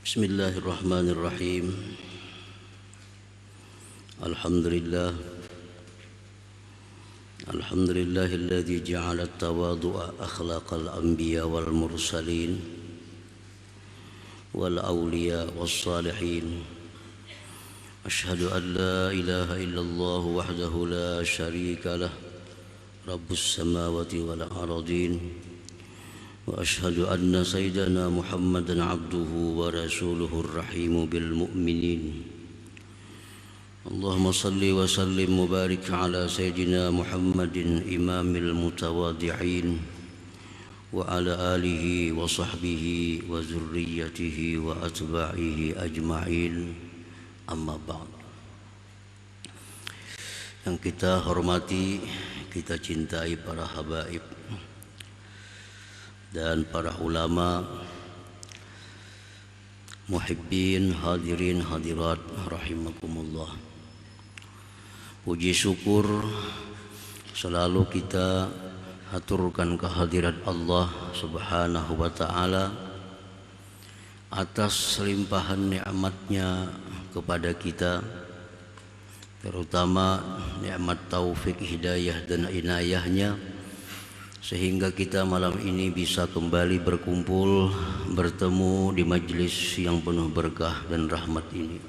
Bismillahirrahmanirrahim. Alhamdulillahilladzi ja'ala at-tawadhu'a akhlaqal anbiya wal mursalin wal awliya was salihin. Asyhadu an la ilaha illallah wahdahu la syarika lah, rabbus samawati wal ardin. Wa ashhadu anna sayyidana Muhammadan abduhu wa rasuluhur rahimu bil mu'minin. Allahumma salli wa sallim mubarik ala sayyidina Muhammadin imamil mutawadi'in wa ala alihi wa sahbihi wa zurriyyatihi wa atba'ihi ajma'in, amma ba'd. Yang kita hormati, kita cintai para habaib dan para ulama, muhibbin, hadirin, hadirat rahimakumullah. Puji syukur selalu kita aturkan kehadirat Allah Subhanahu wa ta'ala atas limpahan nikmatnya kepada kita, terutama nikmat taufik, hidayah dan inayahnya, sehingga kita malam ini bisa kembali berkumpul, bertemu di majlis yang penuh berkah dan rahmat ini.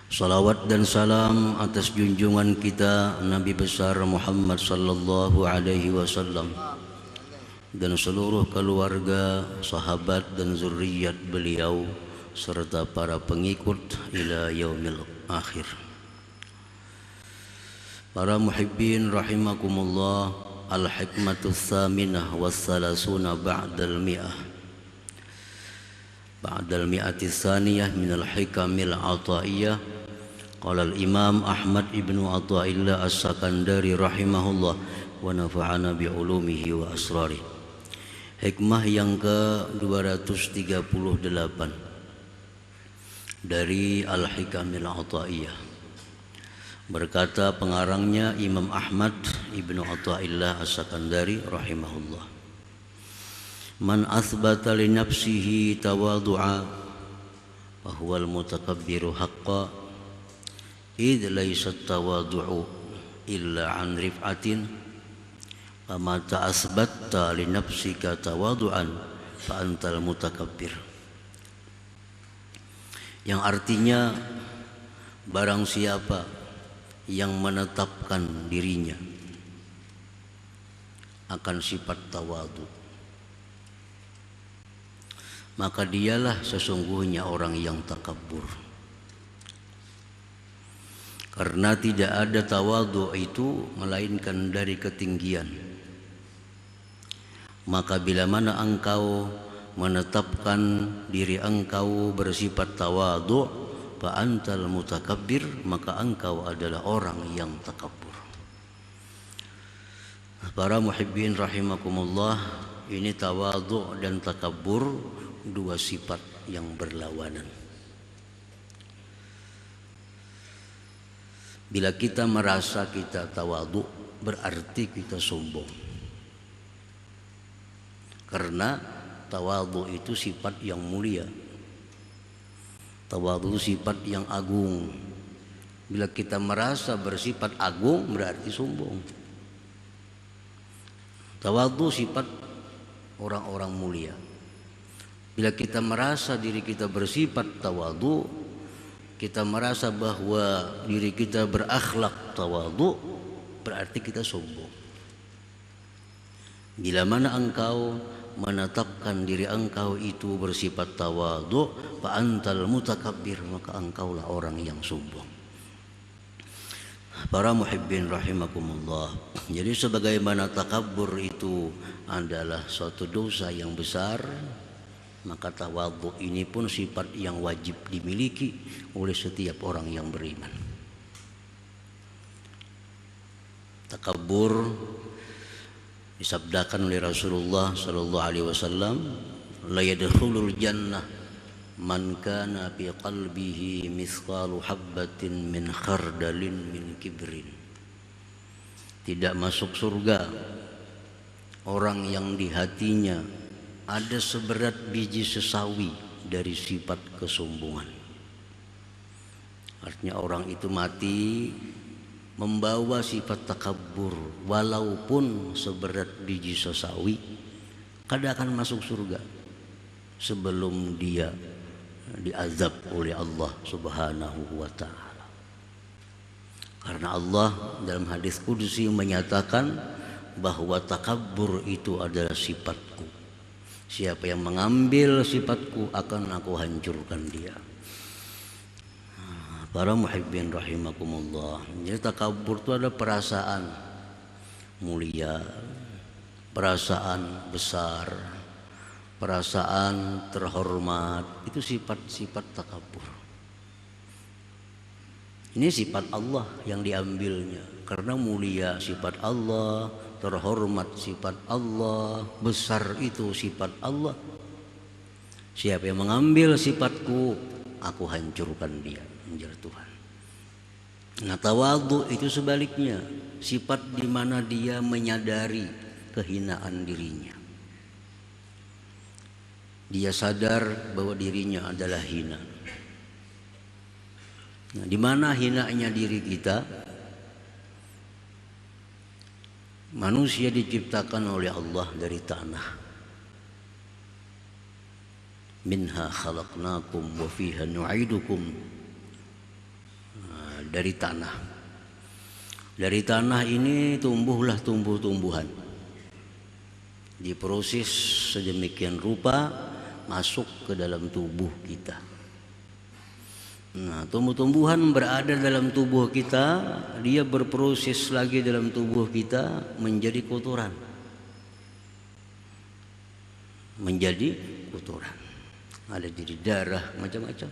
Salawat dan salam atas junjungan kita Nabi besar Muhammad sallallahu alaihi wasallam dan seluruh keluarga, sahabat dan zuriat beliau serta para pengikut ila yaumil akhir. Para muhibbin rahimakumullah, al-hikmatu tsaminah wassalasuna ba'dal mi'ah, ba'dal mi'ati tsaniyah minal hikamil ataiyah. Qala al-imam Ahmad ibnu Athaillah as-Sakandari rahimahullah wa nafa'ana bi'ulumihi wa asrari. Hikmah yang ke-238 dari al-hikamil ataiyah. Berkata pengarangnya Imam Ahmad ibnu Athaillah as-Sakandari rahimahullah, man athbata li nafsihi tawadu'a wa huwa al-mutakabbiru haqqan, idh laysa tawadu'u illa an rif'atin, wa ma ta'asbatta li nafsika tawadu'an fa antal mutakabbir. Yang artinya, barang siapa yang menetapkan dirinya akan sifat tawadu, maka dialah sesungguhnya orang yang takabur. Karena tidak ada tawadu itu melainkan dari ketinggian. Maka bila mana engkau menetapkan diri engkau bersifat tawadu, fa antal mutakabbir, maka engkau adalah orang yang takabur. Para muhibbin rahimakumullah, ini tawadu dan takabur dua sifat yang berlawanan. Bila kita merasa kita tawadu, berarti kita sombong. Karena tawadu itu sifat yang mulia, tawadu sifat yang agung. Bila kita merasa bersifat agung, berarti sombong. Tawadu sifat orang-orang mulia. Bila kita merasa diri kita bersifat tawadu, kita merasa bahwa diri kita berakhlak tawadu, berarti kita sombong. Bila mana engkau menetapkan diri engkau itu bersifat tawadu, fa antal mutakabbir, maka engkaulah orang yang sombong. Para muhibbin rahimakumullah, jadi sebagaimana takabbur itu adalah suatu dosa yang besar, maka tawadhu ini pun sifat yang wajib dimiliki oleh setiap orang yang beriman. Takabbur disabdakan oleh Rasulullah sallallahu alaihi wasallam, la yadkhulul jannah man kana fi qalbihi mithqalu habbatin min khardalin min kibrin. Tidak masuk surga orang yang di hatinya ada seberat biji sesawi dari sifat kesombongan. Artinya orang itu mati membawa sifat takabur, walaupun seberat biji sesawi, kada akan masuk surga sebelum dia diazab oleh Allah Subhanahu wa ta'ala. Karena Allah dalam hadis qudsi menyatakan bahwa takabur itu adalah sifatku. Siapa yang mengambil sifatku akan aku hancurkan dia. Para muhibbin rahimakumullah. Jadi takabur itu ada perasaan mulia, perasaan besar, perasaan terhormat. Itu sifat-sifat takabur. Ini sifat Allah yang diambilnya. Karena mulia sifat Allah, terhormat sifat Allah, besar itu sifat Allah. Siapa yang mengambil sifatku, aku hancurkan dia, menjadi Tuhan. Nah, tawadhu itu sebaliknya, sifat di mana dia menyadari kehinaan dirinya. Dia sadar bahwa dirinya adalah hina. Nah, di mana hinanya diri kita? Manusia diciptakan oleh Allah dari tanah. Minha khalaqnakum wa fiha nu'idukum. Dari tanah. Dari tanah ini tumbuhlah tumbuh-tumbuhan. Diproses sedemikian rupa masuk ke dalam tubuh kita. Nah, tumbuh-tumbuhan berada dalam tubuh kita, dia berproses lagi dalam tubuh kita menjadi kotoran. Menjadi kotoran. Ada jadi darah, macam-macam.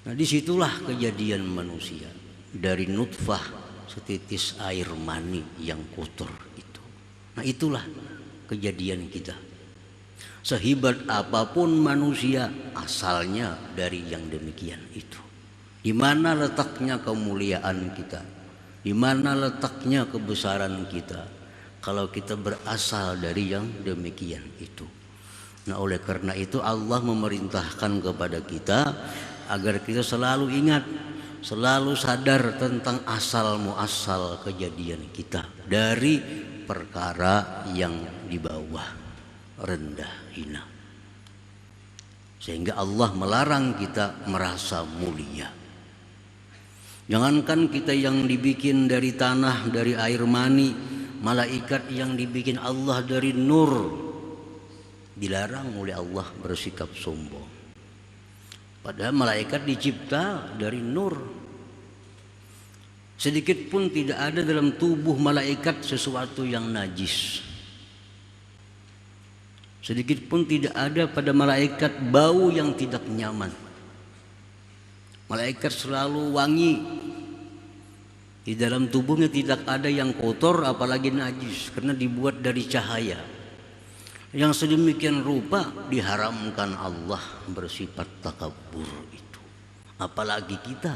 Nah, disitulah kejadian manusia. Dari nutfah, setitis air mani yang kotor itu. Nah, itulah kejadian kita. Sehebat apapun manusia, asalnya dari yang demikian itu. Di mana letaknya kemuliaan kita? Di mana letaknya kebesaran kita? Kalau kita berasal dari yang demikian itu. Nah, oleh karena itu Allah memerintahkan kepada kita agar kita selalu ingat, selalu sadar tentang asal muasal kejadian kita dari perkara yang di bawah, rendah, hina. Sehingga Allah melarang kita merasa mulia. Jangankan kita yang dibikin dari tanah, dari air mani, malaikat yang dibikin Allah dari nur, dilarang oleh Allah bersikap sombong. Padahal malaikat dicipta dari nur. Sedikit pun tidak ada dalam tubuh malaikat sesuatu yang najis. Sedikit pun tidak ada pada malaikat bau yang tidak nyaman. Malaikat selalu wangi. Di dalam tubuhnya tidak ada yang kotor apalagi najis, karena dibuat dari cahaya. Yang sedemikian rupa diharamkan Allah bersifat takabur itu. Apalagi kita,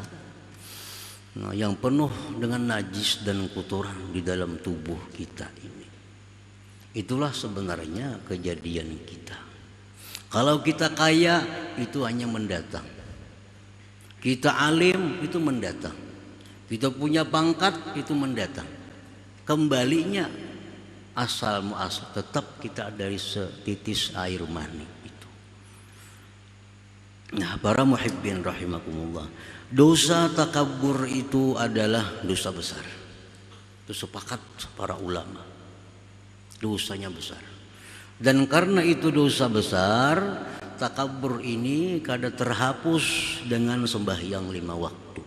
nah, yang penuh dengan najis dan kotoran di dalam tubuh kita ini. Itulah sebenarnya kejadian kita. Kalau kita kaya, itu hanya mendatang. Kita alim, itu mendatang. Kita punya pangkat, itu mendatang. Kembalinya asal muasal tetap kita dari setitis air mani itu. Nah, para muhibbin rahimakumullah, dosa takabur itu adalah dosa besar. Itu sepakat para ulama. Dosanya besar. Dan karena itu dosa besar, takabur ini kada terhapus dengan sembahyang 5 waktu,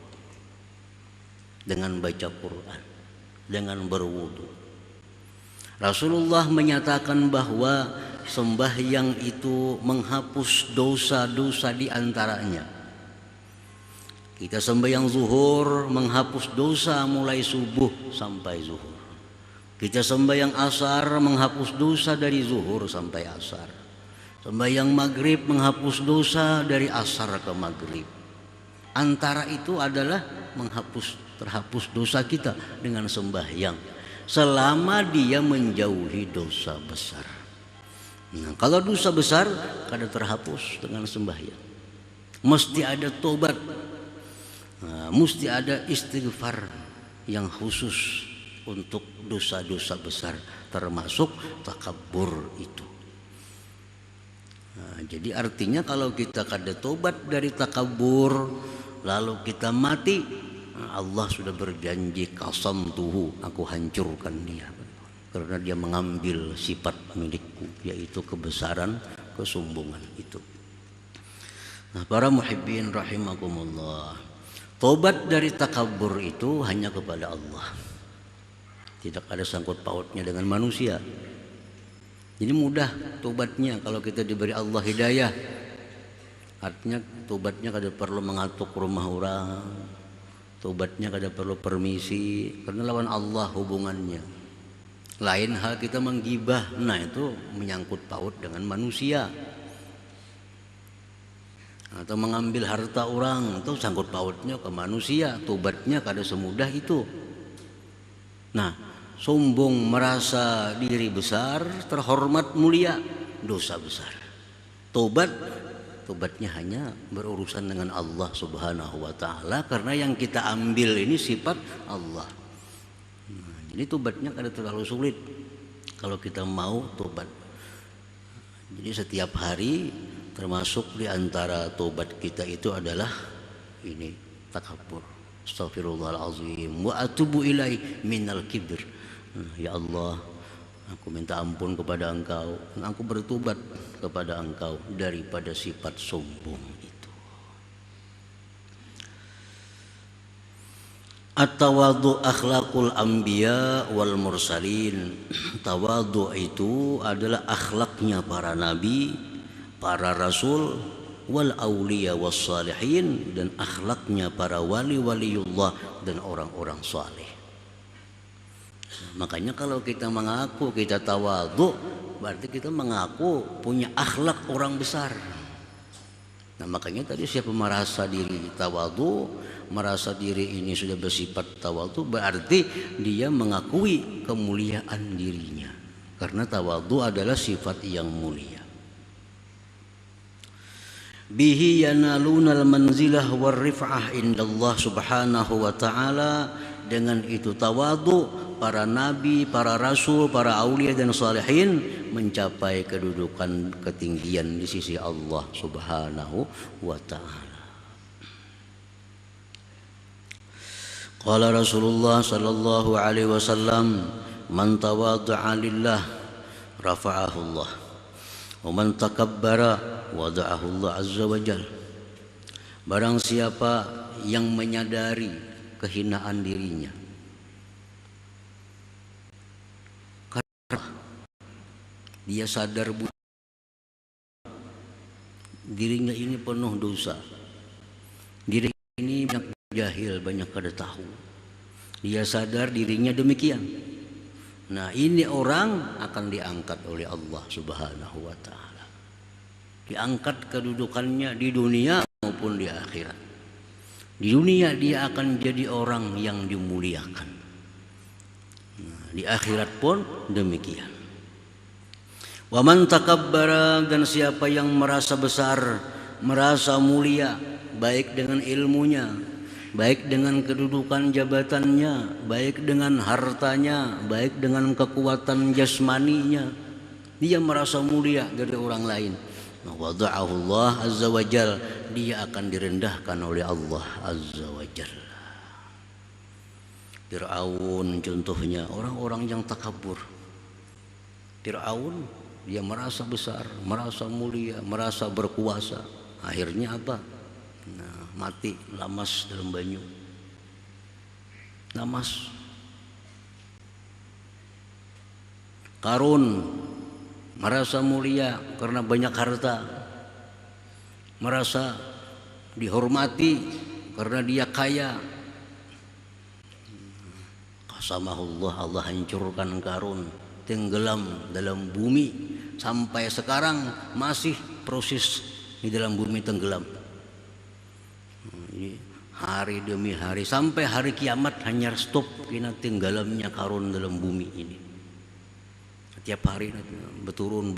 dengan baca Quran, dengan berwudu. Rasulullah menyatakan bahwa sembahyang itu menghapus dosa-dosa di antaranya. Kita sembahyang zuhur menghapus dosa mulai subuh sampai zuhur. Kita sembahyang asar menghapus dosa dari zuhur sampai asar. Sembahyang maghrib menghapus dosa dari asar ke maghrib. Antara itu adalah terhapus dosa kita dengan sembahyang, selama dia menjauhi dosa besar. Nah, kalau dosa besar kada terhapus dengan sembahyang. Mesti ada tobat, nah, mesti ada istighfar yang khusus untuk dosa-dosa besar, termasuk takabur itu. Nah, jadi artinya kalau kita kada tobat dari takabur lalu kita mati, Allah sudah berjanji qasamtuhu, aku hancurkan dia. Karena dia mengambil sifat milikku, yaitu kebesaran, kesombongan itu. Nah, para muhibbin rahimakumullah, tobat dari takabur itu hanya kepada Allah. Tidak ada sangkut pautnya dengan manusia. Jadi mudah tobatnya kalau kita diberi Allah hidayah. Artinya tobatnya kada perlu mengatuk rumah orang. Tobatnya kada perlu permisi, karena lawan Allah hubungannya. Lain hal kita menggibah, nah itu menyangkut paut dengan manusia. Atau mengambil harta orang, itu sangkut pautnya ke manusia. Tobatnya kada semudah itu. Nah, sombong, merasa diri besar, terhormat, mulia, dosa besar. Tobatnya hanya berurusan dengan Allah Subhanahu wa ta'ala, karena yang kita ambil ini sifat Allah. Jadi tobatnya kada terlalu sulit kalau kita mau tobat. Jadi setiap hari termasuk di antara tobat kita itu adalah ini, takabur. Astaghfirullahalazim wa atubu ilaihi minal kibir. Ya Allah, aku minta ampun kepada Engkau, dan aku bertobat kepada Engkau daripada sifat sombong itu. At-tawadhu akhlaqul anbiya wal mursalin. Tawadhu itu adalah akhlaknya para nabi, para rasul, wal auliya was salihin, dan akhlaknya para wali-waliullah dan orang-orang saleh. Makanya kalau kita mengaku kita tawadhu, berarti kita mengaku punya akhlak orang besar. Nah, makanya tadi siapa merasa diri tawadhu, merasa diri ini sudah bersifat tawadhu, berarti dia mengakui kemuliaan dirinya. Karena tawadhu adalah sifat yang mulia. Bihi yanalunal manzilah war rif'ah indallah subhanahu wa ta'ala. Dengan itu tawadhu, para nabi, para rasul, para aulia dan salihin mencapai kedudukan ketinggian di sisi Allah Subhanahu wa ta'ala. Qala Rasulullah sallallahu alaihi wasallam, man tawadha'a lillah rafa'ahu Allah, wa man takabbara wada'ahu Allah azza wa jalla. Barang siapa yang menyadari kehinaan dirinya, dia sadar dirinya ini penuh dosa, diri ini banyak jahil, banyak kada tahu, dia sadar dirinya demikian. Nah, ini orang akan diangkat oleh Allah Subhanahu wa ta'ala, diangkat kedudukannya di dunia maupun di akhirat. Di dunia dia akan jadi orang yang dimuliakan, nah, di akhirat pun demikian. Wa man takabbara, dan siapa yang merasa besar, merasa mulia, baik dengan ilmunya, baik dengan kedudukan jabatannya, baik dengan hartanya, baik dengan kekuatan jasmaninya, dia merasa mulia dari orang lain. Wada'ahu Allah azza wa jal, dia akan direndahkan oleh Allah azza wa jal. Fir'aun contohnya, orang-orang yang takabur. Fir'aun dia merasa besar, merasa mulia, merasa berkuasa. Akhirnya apa? Nah, mati lamas dalam banyu. Lamas. Qarun merasa mulia karena banyak harta, merasa dihormati karena dia kaya. Qasamahullah, Allah hancurkan Qarun, tenggelam dalam bumi, sampai sekarang masih proses di dalam bumi tenggelam. Hari demi hari sampai hari kiamat hanya stop kena tenggelamnya Qarun dalam bumi ini. Tiap hari berturun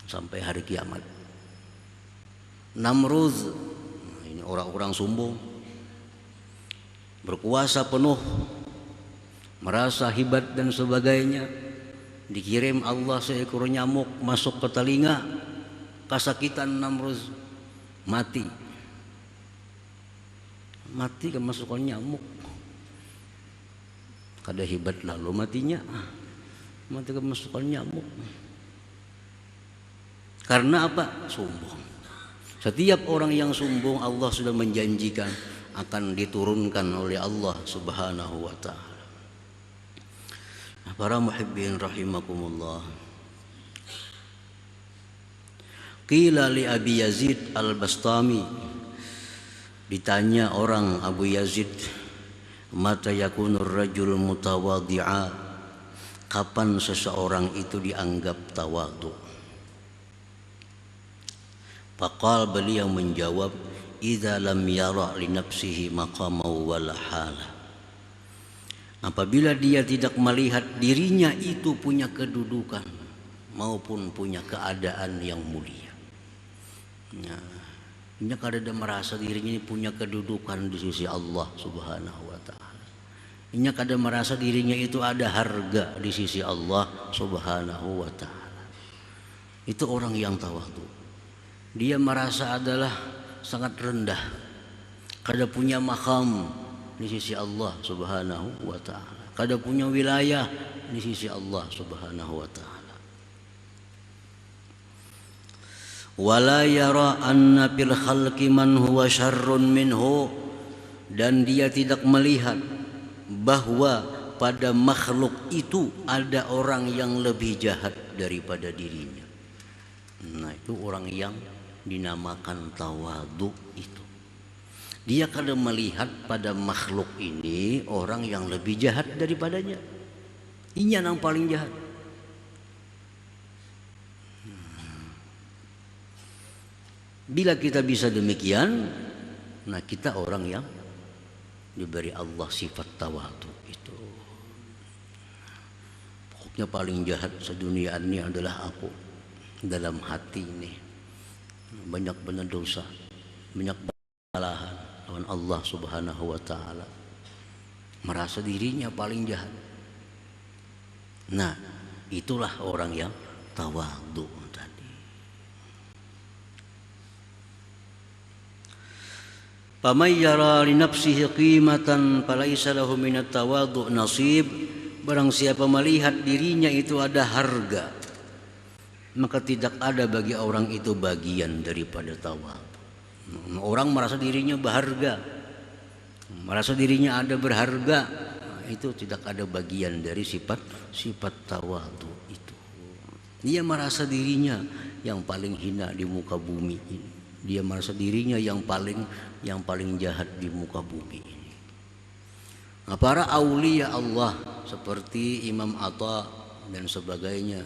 sampai hari kiamat. Namrud, ini orang-orang sombong, berkuasa penuh, merasa hebat dan sebagainya. Dikirim Allah seekor nyamuk masuk ke telinga, kesakitan Namrud, mati kemasukan nyamuk. Kada hebat lalu matinya, mati kemasukan nyamuk. Karena apa? Sombong. Setiap orang yang sombong Allah sudah menjanjikan akan diturunkan oleh Allah Subhanahu wa ta'ala. Para muhibbin rahimakumullah. Qila li Abi Yazid al-Bastami, ditanya orang Abu Yazid, mata yakunur rajul mutawadhi'a, kapan seseorang itu dianggap tawadhu? Faqal, beliau menjawab, idza lam yara li nafsihi maqama wala hala, apabila dia tidak melihat dirinya itu punya kedudukan maupun punya keadaan yang mulia. Ini kada merasa dirinya ini punya kedudukan di sisi Allah Subhanahu wa ta'ala. Ini kada merasa dirinya itu ada harga di sisi Allah Subhanahu wa ta'ala. Itu orang yang tawadhu. Dia merasa adalah sangat rendah, kada punya makam di sisi Allah Subhanahu wa ta'ala, kada punya wilayah di sisi Allah Subhanahu wa ta'ala. Wala yara anna fil khalqi man huwa syarrun minhu, dan dia tidak melihat bahwa pada makhluk itu ada orang yang lebih jahat daripada dirinya. Nah, itu orang yang dinamakan tawadhu itu. Dia kadang melihat pada makhluk ini orang yang lebih jahat daripadanya. Ini yang paling jahat. Bila kita bisa demikian, nah kita orang yang diberi Allah sifat tawadhu itu. Pokoknya paling jahat sedunia ini adalah aku. Dalam hati ini banyak benar dosa, banyak kesalahan lawan Allah Subhanahu wa ta'ala, merasa dirinya paling jahat. Nah, itulah orang yang tawadhu tadi. Faman yara li nafsihi qimatan falaysa lahu minat tawadhu nasib, barang siapa melihat dirinya itu ada harga, maka tidak ada bagi orang itu bagian daripada tawadhu. Orang merasa dirinya berharga, merasa dirinya ada berharga, itu tidak ada bagian dari sifat tawadhu itu. Dia merasa dirinya yang paling hina di muka bumi ini. Dia merasa dirinya yang paling jahat di muka bumi ini. Nah, para aulia Allah seperti Imam Atta dan sebagainya,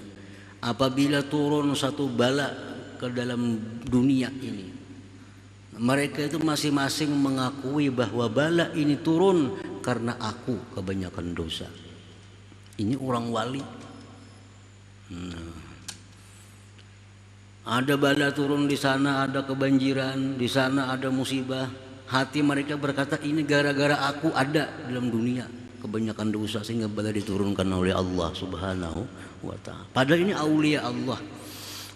apabila turun satu bala ke dalam dunia ini, mereka itu masing-masing mengakui bahwa bala ini turun karena aku kebanyakan dosa. Ini orang wali. Ada bala turun di sana, ada kebanjiran, di sana ada musibah. Hati mereka berkata, ini gara-gara aku ada dalam dunia kebanyakan dosa sehingga bala diturunkan oleh Allah Subhanahu wa ta'ala. Padahal ini aulia Allah,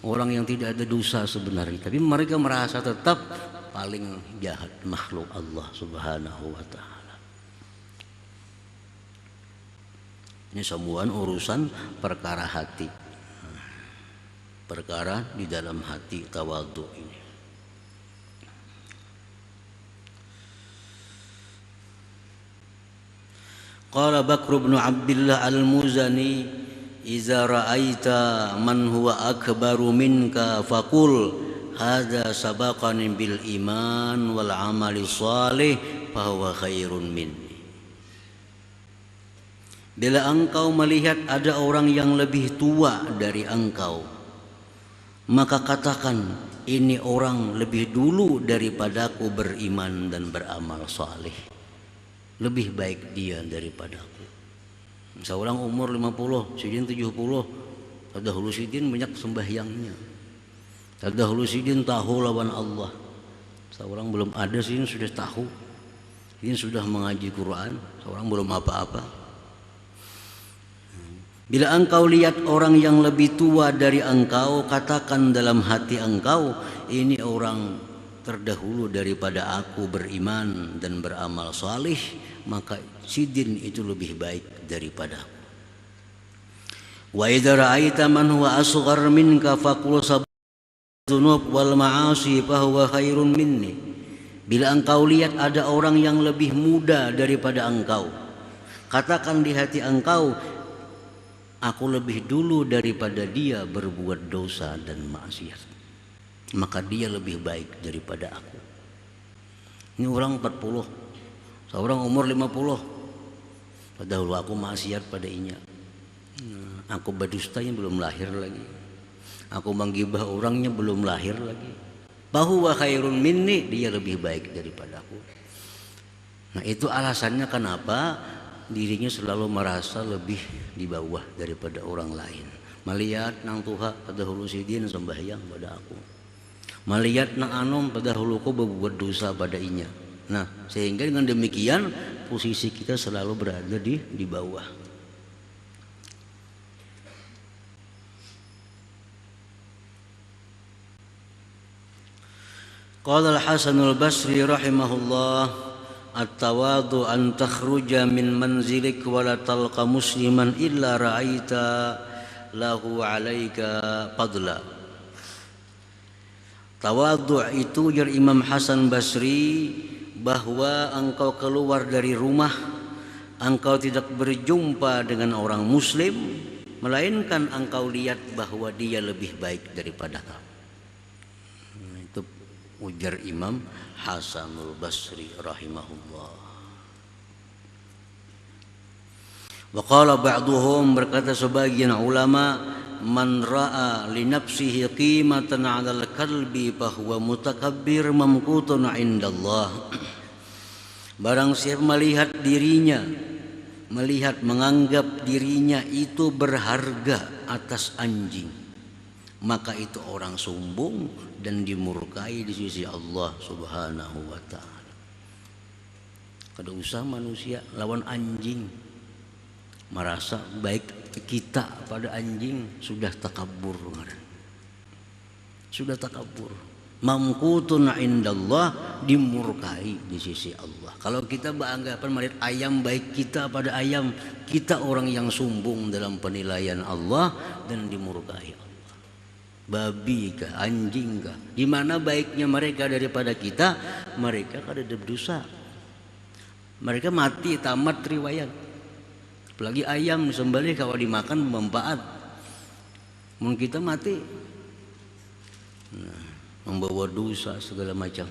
orang yang tidak ada dosa sebenarnya, tapi mereka merasa tetap paling jahat makhluk Allah Subhanahu wa ta'ala. Ini semua urusan perkara hati, perkara di dalam hati tawadhu ini. Qala Bakr bin Abdullah al-Muzani, iza ra'aita man huwa akbaru minka faqul hadza sabaqani bil iman wal amali shalih fahuwa khairun minni. Bila engkau melihat ada orang yang lebih tua dari engkau, maka katakan, ini orang lebih dulu daripadaku beriman dan beramal saleh, lebih baik dia daripadaku. Seorang umur 50, sidin 70. Tadahulu sidin banyak sembahyangnya. Tadahulu sidin tahu lawan Allah. Seorang belum ada sidin sudah tahu. Sidin sudah mengaji Quran, seorang belum apa-apa. Bila engkau lihat orang yang lebih tua dari engkau, katakan dalam hati engkau, ini orang terdahulu daripada aku beriman dan beramal salih, maka sidin itu lebih baik daripada aku. Wa idza ra'aita man huwa asghar minka faqul sabunub wal ma'asi fa huwa khairun minni. Bila engkau lihat ada orang yang lebih muda daripada engkau, katakan di hati engkau, aku lebih dulu daripada dia berbuat dosa dan maksiat, maka dia lebih baik daripada aku. Ini orang 40, seorang umur 50. Padahal aku maksiat pada inya. Aku badustanya belum lahir lagi. Aku menggibah orangnya belum lahir lagi. Bahwa khairun minni, dia lebih baik daripada aku. Nah, itu alasannya kenapa dirinya selalu merasa lebih di bawah daripada orang lain. Melihat nang tuha pada hulu sidin sembahyang pada aku. Melihat nang anom pada hulu ko berbuat dosa pada inya. Nah, sehingga dengan demikian posisi kita selalu berada di bawah. Qala Al-Hasanul Basri rahimahullah, at-tawadu an takhruja min manzilik wa la talqa musliman illa ra'aita lahu 'alaika fadla. Tawadu itu ujar Imam Hasan Basri, bahwa engkau keluar dari rumah, engkau tidak berjumpa dengan orang muslim, melainkan engkau lihat bahwa dia lebih baik daripada kamu. Itu ujar Imam Hasanul Basri rahimahullah. Wa qala ba'duhum, berkata sebagian ulama, man ra'a li nafsihi qimatan 'alal kalbi fahuwa mutakabbir mamqutun 'indallah. Barang siapa melihat dirinya, menganggap dirinya itu berharga atas anjing, maka itu orang sombong dan dimurkai di sisi Allah Subhanahu wa ta'ala. Kada usah manusia lawan anjing, merasa baik kita pada anjing, sudah takabur. Sudah takabur. Mamqutun indallah, dimurkai di sisi Allah. Kalau kita beranggapan melihat ayam baik kita pada ayam, kita orang yang sombong dalam penilaian Allah dan dimurkai Allah. Babi kah, anjing kah, di mana baiknya mereka daripada kita? Mereka kada ada dosa, mereka mati tamat riwayat. Apalagi ayam disembelih kalau dimakan bermanfaat. Mun kita mati, nah, membawa dosa segala macam.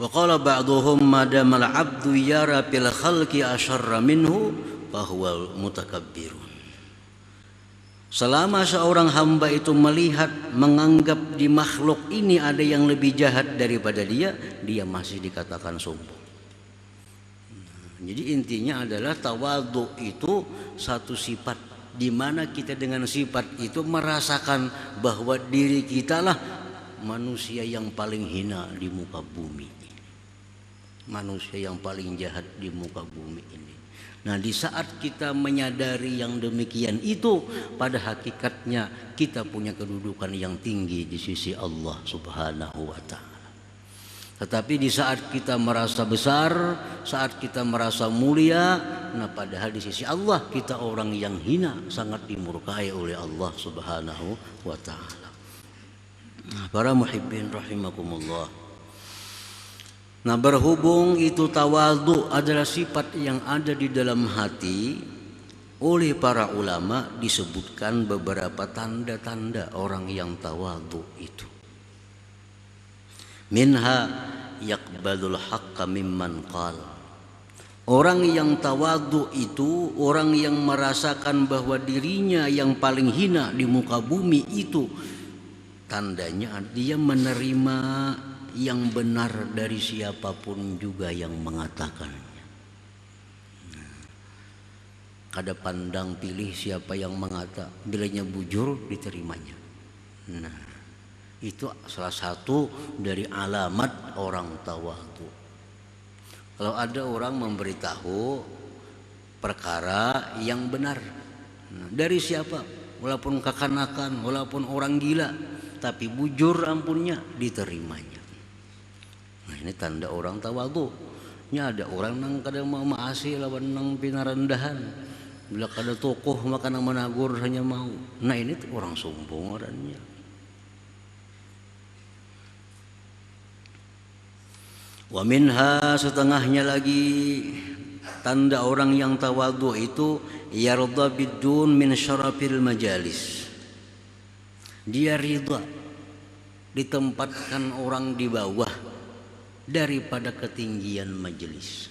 Wa qala ba'dhum madama al-'abdu yara fil khalqi asyarra minhu fa huwa mutakabbirun. Selama seorang hamba itu melihat, menganggap di makhluk ini ada yang lebih jahat daripada dia, dia masih dikatakan sombong. Jadi intinya adalah tawadhu itu satu sifat di mana kita dengan sifat itu merasakan bahwa diri kita lah manusia yang paling hina di muka bumi, manusia yang paling jahat di muka bumi ini. Nah, di saat kita menyadari yang demikian itu, pada hakikatnya kita punya kedudukan yang tinggi di sisi Allah Subhanahu wa ta'ala. Tetapi di saat kita merasa besar, saat kita merasa mulia, nah padahal di sisi Allah kita orang yang hina, sangat dimurkai oleh Allah Subhanahu wa ta'ala. Nah, para muhibbin rahimakumullah. Nah, berhubung itu tawadhu adalah sifat yang ada di dalam hati, oleh para ulama disebutkan beberapa tanda-tanda orang yang tawadhu itu. Minha yaqbalul haqqa mimman qala. Orang yang tawadhu itu orang yang merasakan bahwa dirinya yang paling hina di muka bumi itu tandanya dia menerima yang benar dari siapapun juga yang mengatakannya. Kada pandang pilih siapa yang mengata, bilanya bujur diterimanya. Nah, itu salah satu dari alamat orang tawadhu. Kalau ada orang memberitahu perkara yang benar, dari siapa, walaupun kekanakan, walaupun orang gila, tapi bujur ampunnya diterimanya. Nah, ini tanda orang tawadhu. Nya ada orang nang kada mau maasi lawan nang pinarendahan. Bila kada tokoh maka nang menagur hanya mau. Nah, ini orang sombong orangnya. Wa minha, setengahnya lagi tanda orang yang tawadhu itu yarda bidun min syarafil majalis. Dia ridha ditempatkan orang di bawah daripada ketinggian majelis.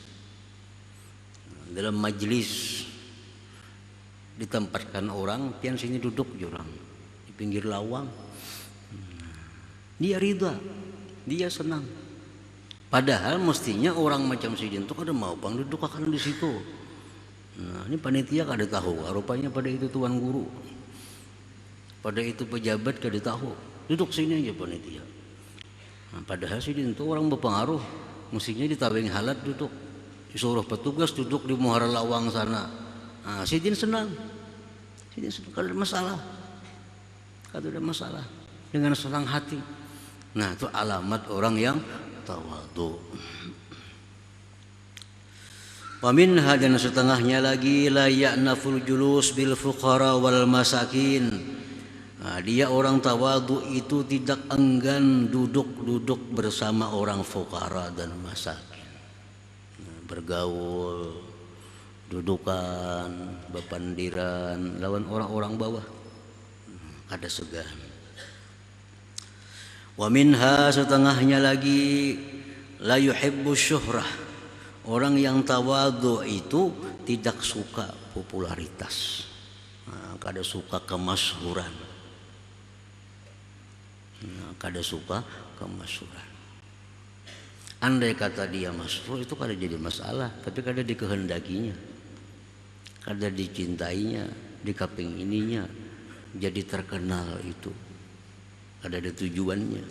Dalam majelis ditempatkan orang, pian sini duduk jurang di pinggir lawang. Dia ridha, dia senang. Padahal mestinya orang macam sidin itu kada mau bang duduk akan di situ. Nah, ini panitia kada tahu, rupanya pada itu tuan guru, pada itu pejabat kada tahu, duduk sini aja panitia. Nah, padahal sidin itu orang berpengaruh, mestinya ditaweng halat duduk, disuruh petugas duduk di muara lawang sana. Nah, sidin senang, kada ada masalah, kada ada masalah, dengan senang hati. Nah, itu alamat orang yang tawadhu. Wa minha, dan setengahnya lagi la ya'naful julus bil fuqara wal masakin. Nah, dia orang tawadhu itu tidak enggan duduk-duduk bersama orang fuqara dan masakin. Nah, bergaul, dudukan, bepandiran lawan orang-orang bawah, kada segan. Wa minha, setengahnya lagi la yuhibbu syuhrah. Orang yang tawadhu itu tidak suka popularitas. Nah, kada suka kemasyhuran. Nah, kada suka kemasyhuran. Andai kata dia masyhur itu kada jadi masalah, tapi kada dikehendakinya, kada dicintainya, dikepingininya, jadi terkenal itu. Ada tujuannya.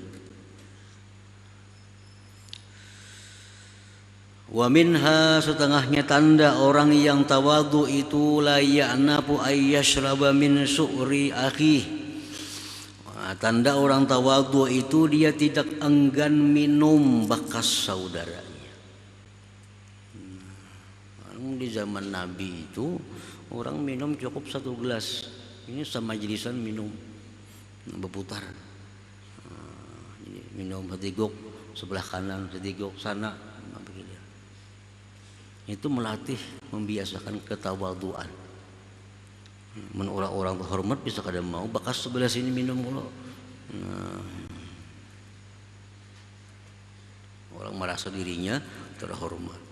Wa minha, setengahnya tanda orang yang tawadhu itu la ya'nafu ayyashraba min su'ri akhi. Tanda orang tawadhu itu dia tidak enggan minum bekas saudaranya. Di zaman Nabi itu orang minum cukup 1 gelas. Ini sama majlisan minum berputar. Minum setiguk sebelah kanan, setiguk sana, begitu. Itu melatih, membiasakan ketawadhuan. Menurut orang terhormat bisa kada mau bakas sebelah sini minum mulu. Nah, orang merasa dirinya terhormat.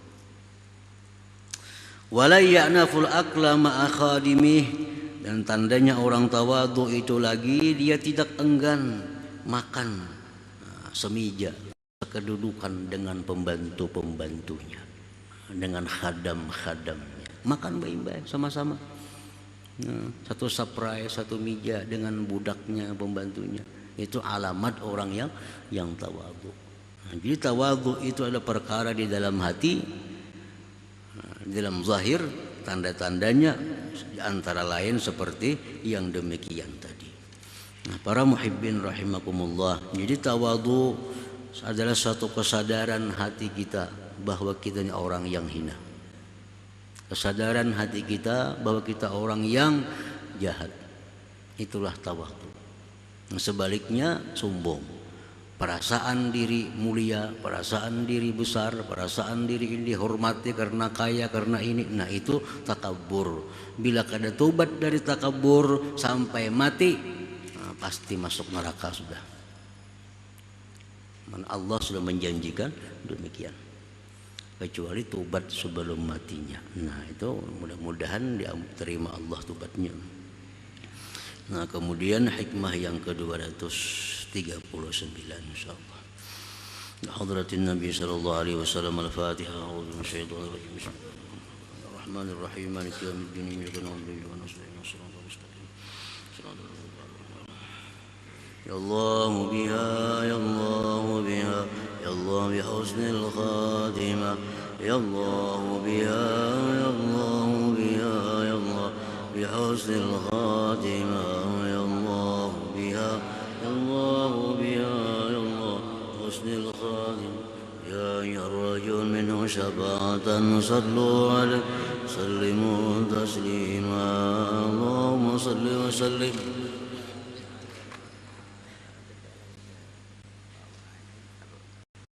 Wala ya'naful akla ma'a khadimih, dan tandanya orang tawadhu itu lagi dia tidak enggan makan semija kedudukan dengan pembantu-pembantunya, dengan khadam-khadamnya, makan baik-baik sama-sama. Nah, satu saprai, satu meja dengan budaknya, pembantunya. Itu alamat orang yang tawadhu. Nah, jadi tawadhu itu ada perkara di dalam hati, di dalam zahir, tanda-tandanya antara lain seperti yang demikian tadi. Nah, para muhibbin rahimakumullah, jadi tawadhu adalah suatu kesadaran hati kita bahwa kita ini orang yang hina. Kesadaran hati kita bahwa kita orang yang jahat. Itulah tawadhu. Nah, sebaliknya sombong. Perasaan diri mulia, perasaan diri besar, perasaan diri ini dihormati karena kaya, karena ini. Nah, itu takabur. Bila kada tobat dari takabur sampai mati, pasti masuk neraka sudah. Allah sudah menjanjikan demikian. Kecuali tobat sebelum matinya. Nah, itu mudah-mudahan diterima Allah tobatnya. Nah, kemudian hikmah yang ke-200. insyaallah. Hadratin Nabi sallallahu alaihi wasallam al-Fatihah. A'udzu minasyaitonir rajim. Bismillahirrahmanirrahim. Maliki yaumiddin. Iyyaka na'budu wa iyyaka nasta'in. Shiratal mustaqim. Ya Allah biha, ya Allah biha, ya Allah bi husnil khatimah. Ya Allah biha, ya Allah biha, ya Allah bi husnil khatimah. Ya Allah biha, ya Allah biha, ya Allah husnil khatimah. Ya yarjun minhu syafa'atan sallu alaihi sallimu taslima. Allahumma salli wa sallim